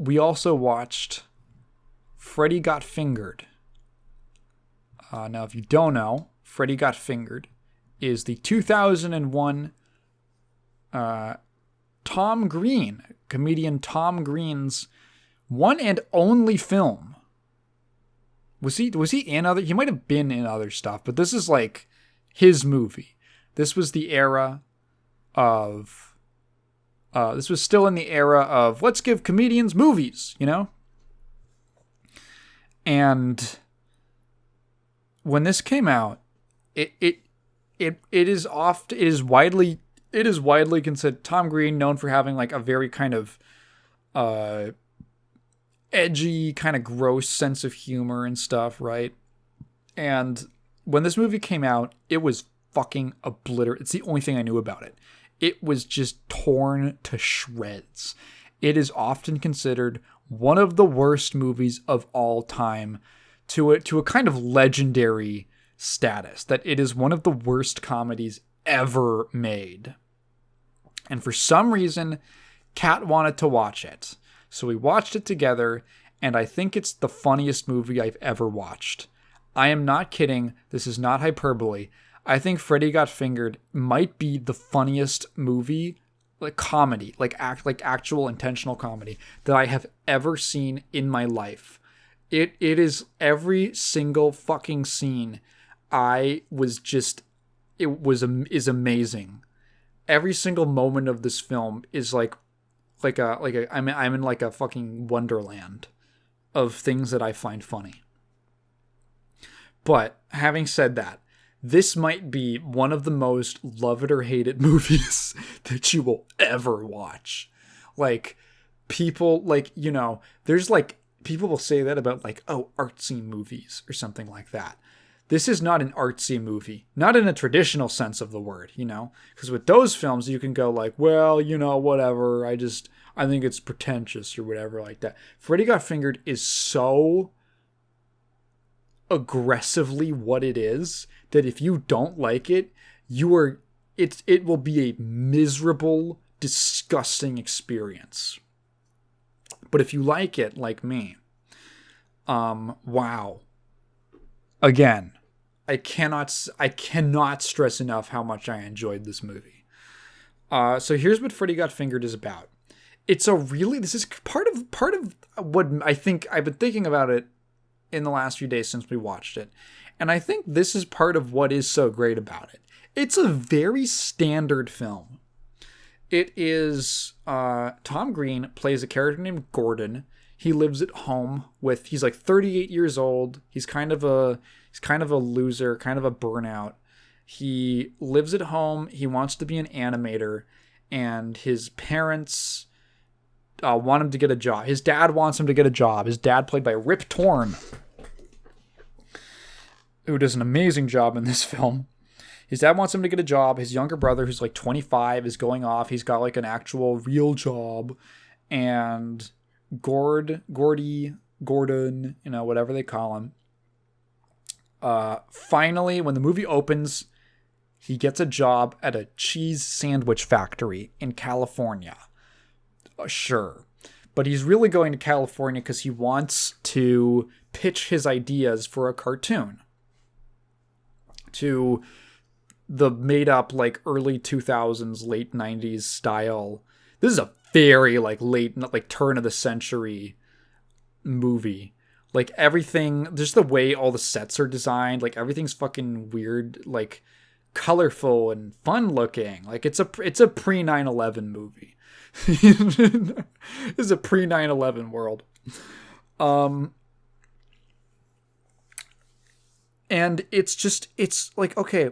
we also watched Freddy Got Fingered. Now, if you don't know, Freddy Got Fingered is the 2001 Tom Green, comedian Tom Green's one and only film. Was he in other? He might have been in other stuff, but this is like his movie. This was the era of. This was still in the era of let's give comedians movies, you know. And when this came out, it is widely considered. Tom Green, known for having like a very kind of edgy, kind of gross sense of humor and stuff, right? And when this movie came out, it was fucking obliterated. It's the only thing I knew about it. It was just torn to shreds. It is often considered one of the worst movies of all time, to a kind of legendary status, that it is one of the worst comedies ever made. And for some reason, Kat wanted to watch it. So we watched it together, and I think it's the funniest movie I've ever watched. I am not kidding. This is not hyperbole. I think Freddy Got Fingered might be the funniest movie, like comedy, like actual intentional comedy that I have ever seen in my life. It is every single fucking scene. Is amazing. Every single moment of this film is I'm in like a fucking wonderland of things that I find funny. But having said that, this might be one of the most love it or hate it movies that you will ever watch. Like, people, like, you know, there's like, people will say that about like, oh, artsy movies or something like that. This is not an artsy movie, not in a traditional sense of the word, you know, because with those films, you can go like, well, you know, whatever. I think it's pretentious or whatever like that. Freddy Got Fingered is so aggressively what it is that if you don't like it, it will be a miserable, disgusting experience. But if you like it, like me, wow. Again, I cannot stress enough how much I enjoyed this movie. So here's what Freddy Got Fingered is about. This is part of what I think I've been thinking about it in the last few days since we watched it. And I think this is part of what is so great about it. It's a very standard film. It is, Tom Green plays a character named Gordon. He lives at home he's like 38 years old. He's kind of a loser, kind of a burnout. He lives at home. He wants to be an animator, and his parents want him to get a job. His dad wants him to get a job. His dad, played by Rip Torn, who does an amazing job in this film. His dad wants him to get a job. His younger brother, who's like 25, is going off. He's got like an actual real job. And Gordon, you know, whatever they call him. Finally, when the movie opens, he gets a job at a cheese sandwich factory in California. Sure. But he's really going to California because he wants to pitch his ideas for a cartoon to the made up like early 2000s, late 90s style. This is a very like late, like turn of the century movie. Like everything, just the way all the sets are designed, like everything's fucking weird, like colorful and fun looking. Like it's a pre 9/11 movie. This is a pre 9/11 world. And it's like, okay,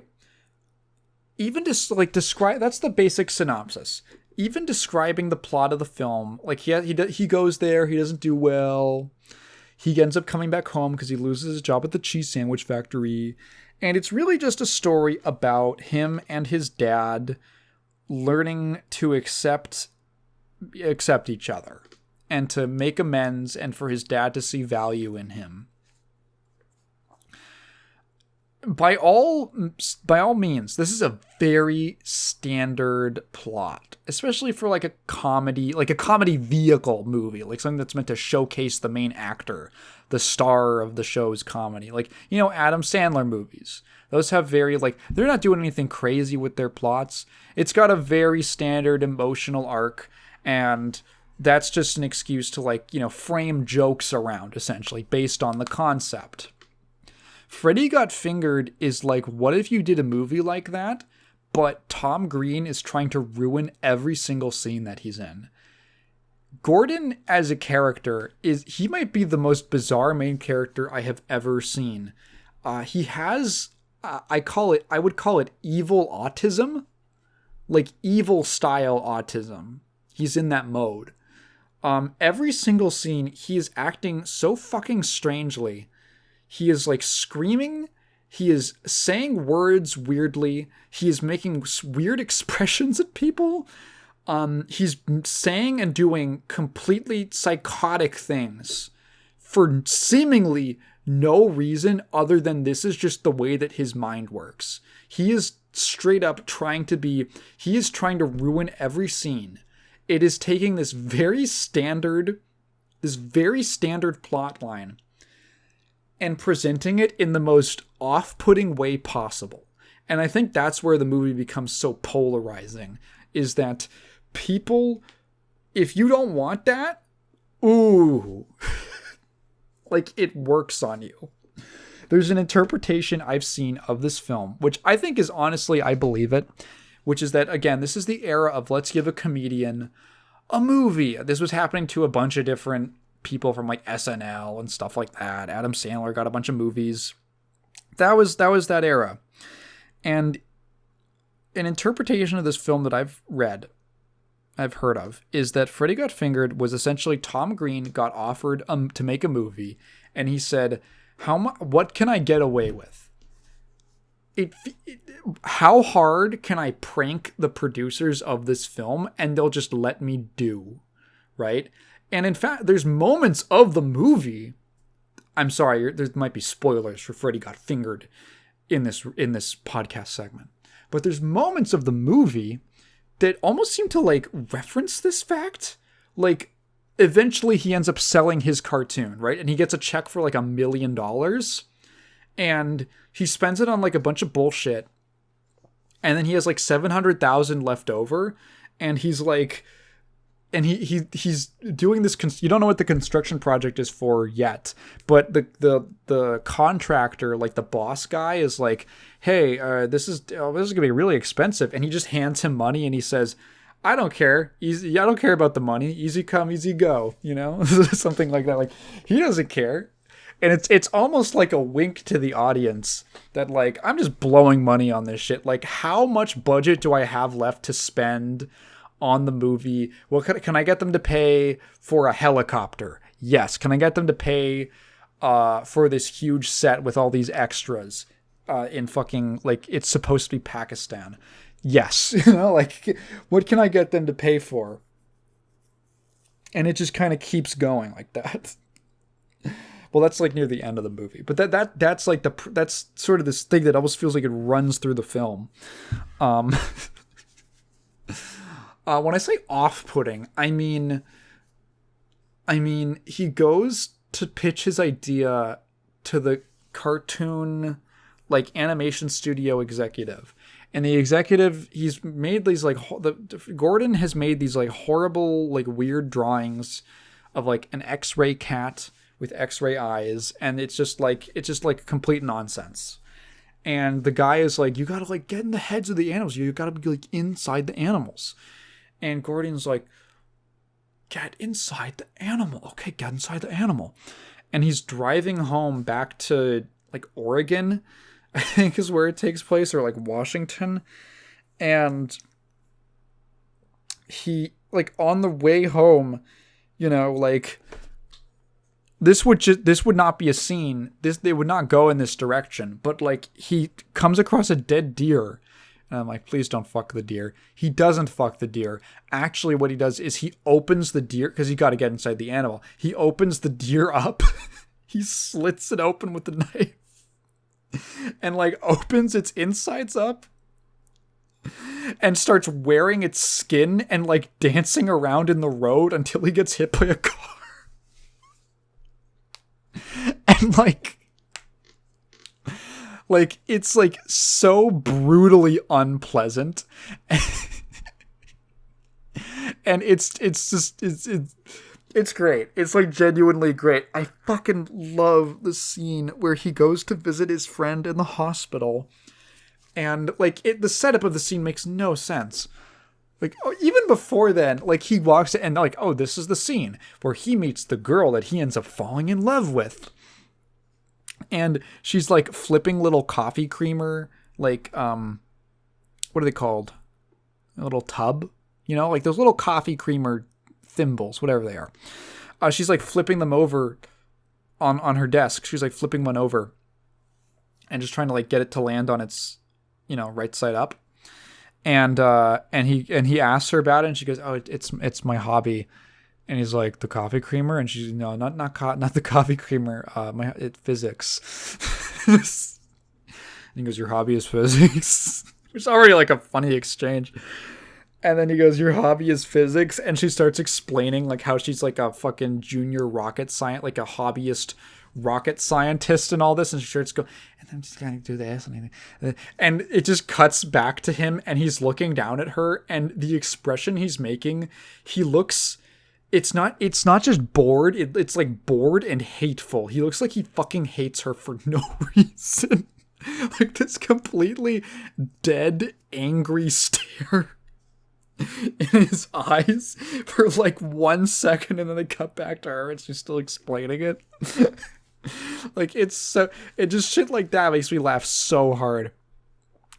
even just like describe, that's the basic synopsis. Even describing the plot of the film, like he goes there, he doesn't do well. He ends up coming back home because he loses his job at the cheese sandwich factory. And it's really just a story about him and his dad learning to accept each other and to make amends, and for his dad to see value in him. by all means, this is a very standard plot, especially for like a comedy vehicle movie, like something that's meant to showcase the main actor, the star of the show's comedy. Like, Adam Sandler movies. Those have very, like, they're not doing anything crazy with their plots. It's got a very standard emotional arc, and that's just an excuse to, like, frame jokes around, essentially, based on the concept. Freddy Got Fingered is like, what if you did a movie like that, but Tom Green is trying to ruin every single scene that he's in? Gordon as a character he might be the most bizarre main character I have ever seen. He has, I would call it evil autism, like evil style autism. He's in that mode. Every single scene, he is acting so fucking strangely. He is like screaming. He is saying words weirdly. He is making weird expressions at people. He's saying and doing completely psychotic things for seemingly no reason other than this is just the way that his mind works. He is straight up trying to ruin every scene. It is taking this very standard plot line and presenting it in the most off-putting way possible. And I think that's where the movie becomes so polarizing, is that people, if you don't want that, ooh, like it works on you. There's an interpretation I've seen of this film, which I think is honestly, I believe it, which is that, again, this is the era of let's give a comedian a movie. This was happening to a bunch of different people from like SNL and stuff like that. Adam Sandler got a bunch of movies. That was that era. And an interpretation of this film that I've heard of, is that Freddy Got Fingered was essentially Tom Green got offered to make a movie, and he said, what can I get away with? How hard can I prank the producers of this film and they'll just let me do, right? And in fact, there's moments of the movie, I'm sorry, there might be spoilers for Freddy Got Fingered in this podcast segment, but there's moments of the movie that almost seem to like reference this fact. Like, eventually he ends up selling his cartoon, right? And he gets a check for like $1 million, and he spends it on like a bunch of bullshit. And then he has like 700,000 left over, and he's like, and he's doing this. You don't know what the construction project is for yet, but the contractor, like the boss guy, is like, "Hey, this is gonna be really expensive," and he just hands him money, and he says, "I don't care. I don't care about the money. Easy come, easy go." Something like that. Like, he doesn't care, and it's almost like a wink to the audience that like, I'm just blowing money on this shit. Like, how much budget do I have left to spend on the movie? Well, can I get them to pay for a helicopter? Yes. Can I get them to pay for this huge set with all these extras in fucking, like, it's supposed to be Pakistan? Yes. Like, what can I get them to pay for? And it just kind of keeps going like that. Well, that's like near the end of the movie, but that's like that's sort of this thing that almost feels like it runs through the film. When I say off-putting, I mean, he goes to pitch his idea to the cartoon, like, animation studio executive. And the executive, he's made these, like, Gordon has made these, like, horrible, like, weird drawings of, like, an X-ray cat with X-ray eyes. And it's just like complete nonsense. And the guy is like, you gotta, like, get in the heads of the animals. You gotta be, like, inside the animals. And Gordon's like, get inside the animal. Okay, get inside the animal. And he's driving home back to, like, Oregon, I think is where it takes place, or, like, Washington. And he, like, on the way home, like, this would not be a scene. They would not go in this direction. But, like, he comes across a dead deer. And I'm like, please don't fuck the deer. He doesn't fuck the deer. Actually, what he does is he opens the deer, because you got to get inside the animal. He opens the deer up. He slits it open with the knife. and like opens its insides up and starts wearing its skin and like dancing around in the road until he gets hit by a car. And like it's like so brutally unpleasant. And it's great. It's like genuinely great. I fucking love the scene where he goes to visit his friend in the hospital. And like the setup of the scene makes no sense. Like, even before then, like he walks in and like, oh, this is the scene where he meets the girl that he ends up falling in love with. And she's like flipping little coffee creamer, like, what are they called? A little tub, you know, like those little coffee creamer thimbles, whatever they are. She's like flipping them over on her desk. She's like flipping one over and just trying to like get it to land on its, you know, right side up. And he asks her about it, and she goes, "Oh, it's my hobby." And he's like, "The coffee creamer?" And she's, "No, not the coffee creamer. It's physics." And he goes, "Your hobby is physics," which is already like a funny exchange. And then he goes, "Your hobby is physics," and she starts explaining like how she's like a fucking junior rocket scientist, like a hobbyist rocket scientist and all this, and she starts going, "And I'm just gonna do this," and it just cuts back to him, and he's looking down at her, and the expression he's making, he looks, it's not just bored, it's like bored and hateful. He looks like he fucking hates her for no reason. Like this completely dead, angry stare in his eyes for like 1 second, and then they cut back to her and she's still explaining it. Like it's so, it just shit like that makes me laugh so hard.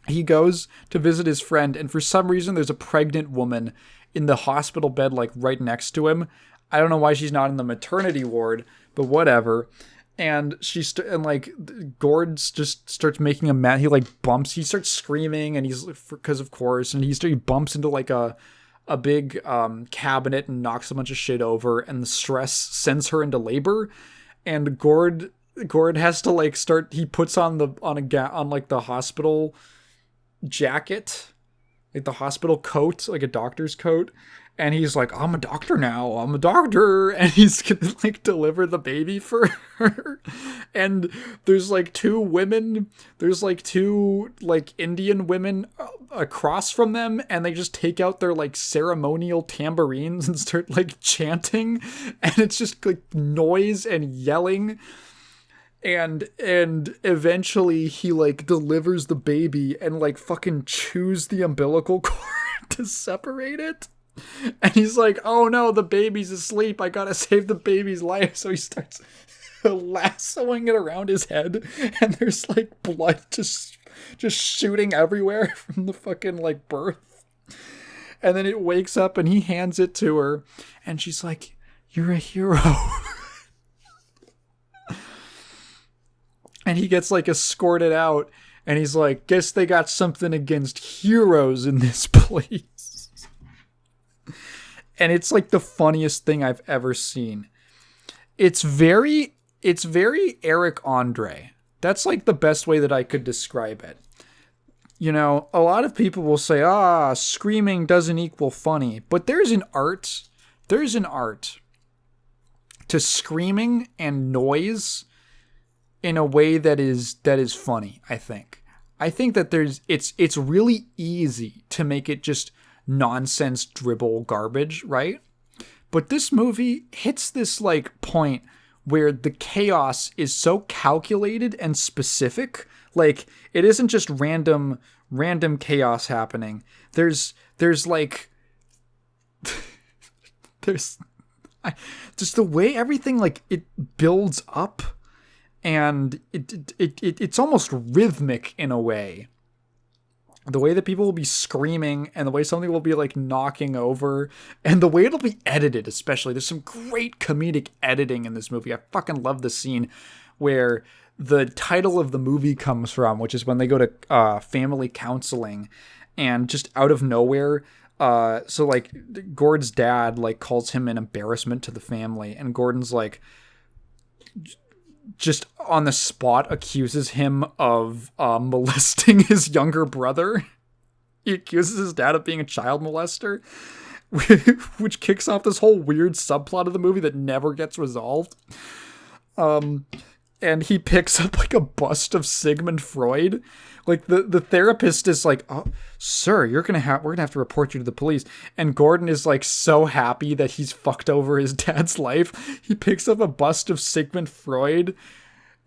He goes to visit his friend, and for some reason there's a pregnant woman in the hospital bed like right next to him. I don't know why she's not in the maternity ward, but whatever. And and like Gord just starts making a mess. He like bumps. He starts screaming, and he's, because of course, and he bumps into like a big cabinet and knocks a bunch of shit over. And the stress sends her into labor. And Gord has to like start. He puts on like the hospital jacket, like the hospital coat, like a doctor's coat. And he's like, "I'm a doctor now. I'm a doctor." And he's gonna like deliver the baby for her. And there's like two like Indian women across from them. And they just take out their like ceremonial tambourines and start like chanting. And it's just like noise and yelling. And eventually he like delivers the baby and like fucking chews the umbilical cord to separate it. And he's like, "Oh no, the baby's asleep. I gotta save the baby's life." So he starts lassoing it around his head, and there's like blood just shooting everywhere from the fucking like birth. And then it wakes up, and he hands it to her, and she's like, "You're a hero." And he gets like escorted out, and he's like, "Guess they got something against heroes in this place." And it's like the funniest thing I've ever seen. It's very Eric Andre. That's like the best way that I could describe it. You know, a lot of people will say, screaming doesn't equal funny. But there's an art to screaming and noise in a way that is funny, I think. I think that it's really easy to make it just nonsense dribble garbage, right? But this movie hits this like point where the chaos is so calculated and specific. Like it isn't just random chaos happening. There's like there's just the way everything like it builds up, and it's almost rhythmic in a way. The way that people will be screaming, and the way something will be like knocking over, and the way it'll be edited, especially. There's some great comedic editing in this movie. I fucking love the scene where the title of the movie comes from, which is when they go to family counseling, and just out of nowhere, so like Gord's dad like calls him an embarrassment to the family, and Gordon's like, just on the spot accuses him of molesting his younger brother. He accuses his dad of being a child molester, which kicks off this whole weird subplot of the movie that never gets resolved. And he picks up like a bust of Sigmund Freud. Like the therapist is like, "Oh, sir, we're gonna have to report you to the police." And Gordon is like so happy that he's fucked over his dad's life. He picks up a bust of Sigmund Freud,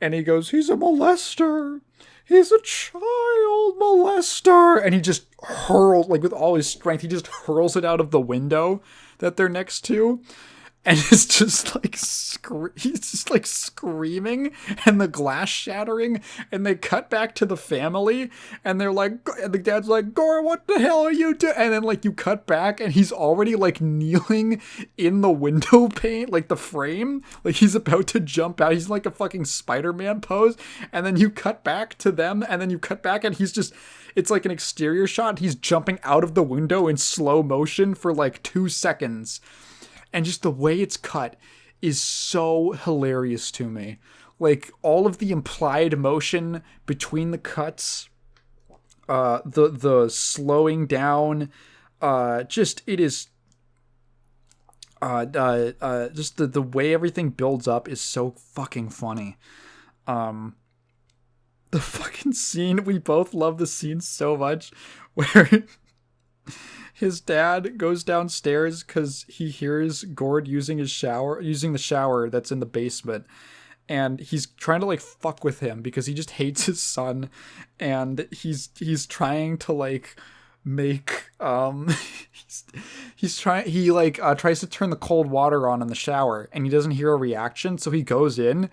and he goes, "He's a molester. He's a child molester." And he just hurls, like with all his strength, he just hurls it out of the window that they're next to. And it's just like, he's just like screaming and the glass shattering. And they cut back to the family and they're like, and the dad's like, "Gore, what the hell are you doing?" And then like you cut back and he's already like kneeling in the window pane, like the frame. Like he's about to jump out. He's in like a fucking Spider-Man pose. And then you cut back to them and then you cut back and he's just, it's like an exterior shot. He's jumping out of the window in slow motion for like 2 seconds. And just the way it's cut is so hilarious to me. Like all of the implied motion between the cuts, the slowing down, just it is, just the way everything builds up is so fucking funny. The fucking scene, we both love the scene so much where his dad goes downstairs because he hears Gord using the shower that's in the basement. And he's trying to like fuck with him because he just hates his son. And he's trying to like make, he tries to turn the cold water on in the shower and he doesn't hear a reaction. So he goes in.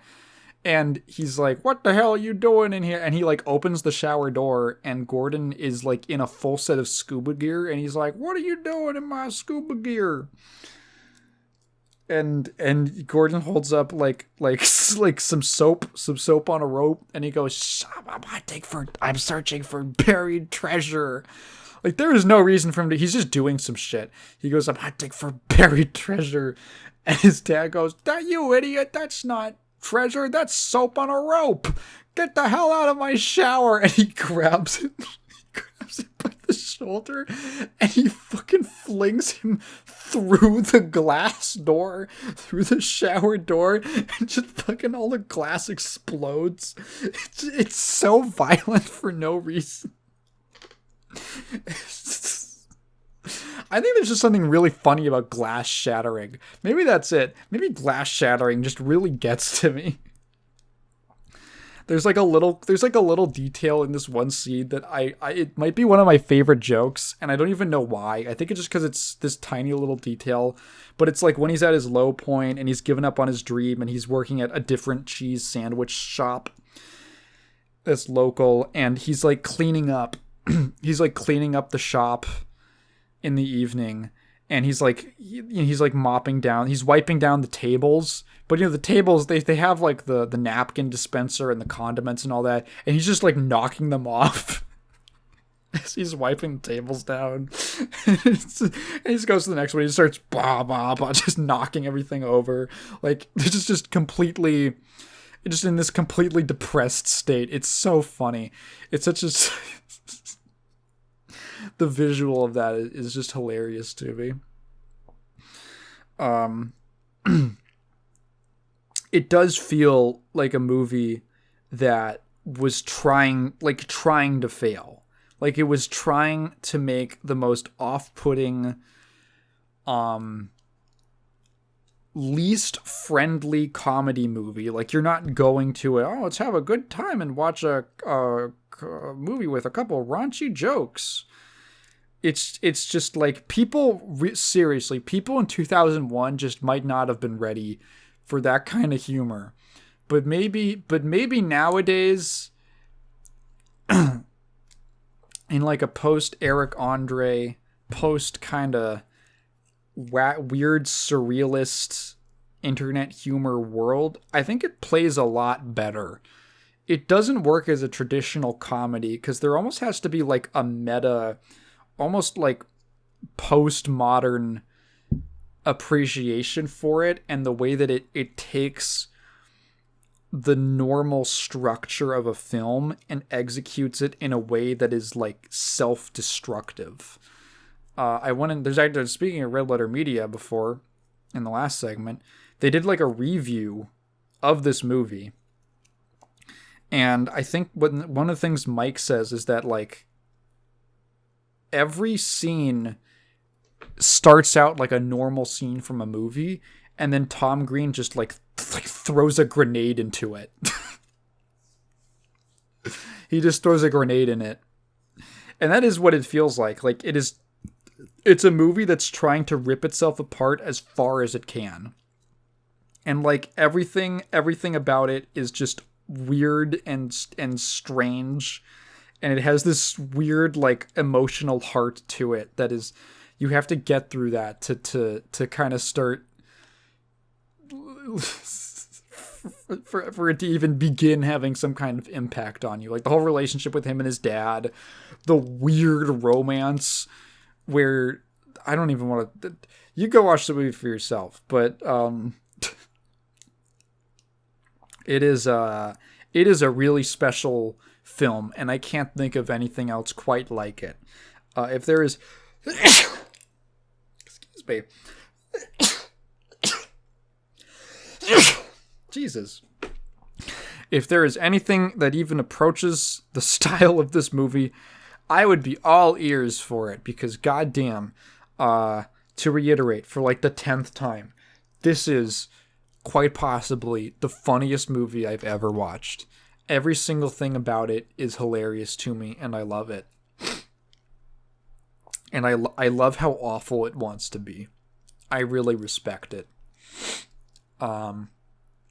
And he's like, "What the hell are you doing in here?" And he like opens the shower door and Gordon is like in a full set of scuba gear. And he's like, "What are you doing in my scuba gear?" And Gordon holds up like some soap on a rope. And he goes, "I'm searching for buried treasure." Like there is no reason for him to, he's just doing some shit. He goes, "I'm hunting for buried treasure." And his dad goes, "That you idiot, that's not treasure, that's soap on a rope. Get the hell out of my shower." And he grabs it by the shoulder and he fucking flings him through the glass door, through the shower door, and just fucking all the glass explodes. It's so violent for no reason. I think there's just something really funny about glass shattering. Maybe that's it. Maybe glass shattering just really gets to me. There's like a little detail in this one scene that it might be one of my favorite jokes, and I don't even know why. I think it's just because it's this tiny little detail, but it's like when he's at his low point and he's given up on his dream and he's working at a different cheese sandwich shop that's local, and he's like cleaning up. He's like cleaning up the shop in the evening, and he's like mopping down, he's wiping down the tables, but the tables, they have like the napkin dispenser and the condiments and all that, and he's just like knocking them off as he's wiping the tables down. And he just goes to the next one, he starts just knocking everything over, like this just completely, just in this completely depressed state. It's so funny. It's such a the visual of that is just hilarious to me. It does feel like a movie that was trying to fail. Like it was trying to make the most off-putting, least friendly comedy movie. Like you're not going to let's have a good time and watch a movie with a couple raunchy jokes. It's just like seriously, people in 2001 just might not have been ready for that kind of humor. But maybe nowadays, in like a post Eric Andre, post kind of weird surrealist internet humor world, I think it plays a lot better. It doesn't work as a traditional comedy because there almost has to be like a meta, almost like postmodern appreciation for it, and the way that it takes the normal structure of a film and executes it in a way that is like self-destructive. I went in. There's actually, speaking of Red Letter Media before, in the last segment, they did like a review of this movie, and I think one of the things Mike says is that like every scene starts out like a normal scene from a movie, and then Tom Green just like throws a grenade into it. He just throws a grenade in it, and that is what it feels like. Like it is. It's a movie that's trying to rip itself apart as far as it can. And like everything about it is just weird and strange. And it has this weird like emotional heart to it that is, you have to get through that to kind of start for it to even begin having some kind of impact on you. Like the whole relationship with him and his dad, the weird romance where I don't even want to. You go watch the movie for yourself, but it is a really special film, and I can't think of anything else quite like it. If there is, excuse me, Jesus. If there is anything that even approaches the style of this movie, I would be all ears for it, because goddamn, to reiterate for like the 10th time, this is quite possibly the funniest movie I've ever watched. Every single thing about it is hilarious to me, and I love it. And I love how awful it wants to be. I really respect it.